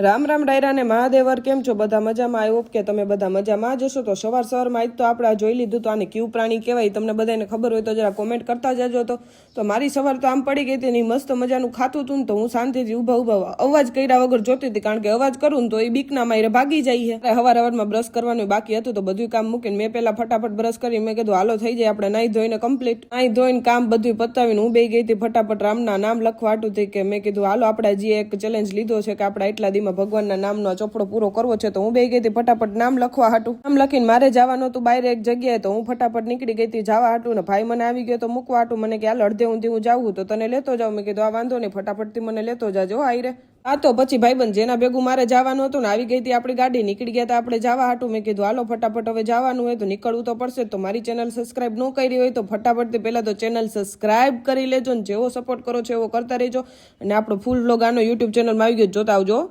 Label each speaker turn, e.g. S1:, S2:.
S1: રામ રામ ડાયરા ને મહાદેવર કેમ છો? બધા મજામાં? આઈ હોપ કે તમે બધા મજામાં જશો. તો સવારમાં આજ તો આપણે આ જોઈ લીધું તો આને ક્યુ પ્રાણી કહેવાય. તમને બધાને ખબર હોય તો જરા કોમેન્ટ કરતા જજો. તો મારી સવાર તો આમ પડી ગઈ હતી, મસ્ત મજાનું ખાતું હતું ને તો હું શાંતિથી ઊભા અવાજ કર્યા વગર જોતી હતી, કારણ કે અવાજ કરું ને તો એ બીકના મારે ભાગી જાય છે. હવારમાં બ્રશ કરવાનું બાકી હતું તો બધું કામ મૂકીને મેં પેલા ફટાફટ બ્રશ કરી મેં કીધું હાલો થઈ જાય આપણે નાહી ધોઈને કમ્પ્લીટ. નાહી ધોઈને કામ બધું પતાવીને હું બે ગઈ હતી ફટાફટ રામના નામ લખવા હાટું થઈ કે મેં કીધું હાલો આપણે જે એક ચેલેન્જ લીધો છે કે આપણે એટલા ભગવાનના નામનો ચોપડો પૂરો કરવો છે, તો હું બે ગઈ હતી ફટાફટ નામ લખવા હાટું. નામ લખીને મારે જવાનું હતું બહાર એક જગ્યાએ, તો હું ફટાફટ નીકળી ગઈ હતી જવા હાટું ને ભાઈ મને આવી ગયો તો મૂકવા હાટું. મને કે હાલ અડધે ઊંધી હું જાઉં તો તને લેતો જાઉં. મેં કીધું આ વાંધો નહીં, ફટાફટથી મને લેતો જાજો આયરે. આ તો પછી ભાઈબંધ જેના ભેગું મારે જવાનું હતું ને આવી ગઈ હતી આપણી ગાડી, નીકળી ગયા હતા આપણે જવા હાટું. મેં કીધું હાલો ફટાફટ હવે જવાનું હોય તો નીકળવું તો પડશે. તો મારી ચેનલ સબસ્ક્રાઇબ ન કરી હોય તો ફટાફટથી પહેલા તો ચેનલ સબસ્ક્રાઇબ કરી લેજો ને જેવો સપોર્ટ કરો છો એવો કરતા રહેજો. અને આપણો ફૂલ વ્લોગ આનો યુટ્યુબ ચેનલમાં આવી ગયો જોતા આવજો.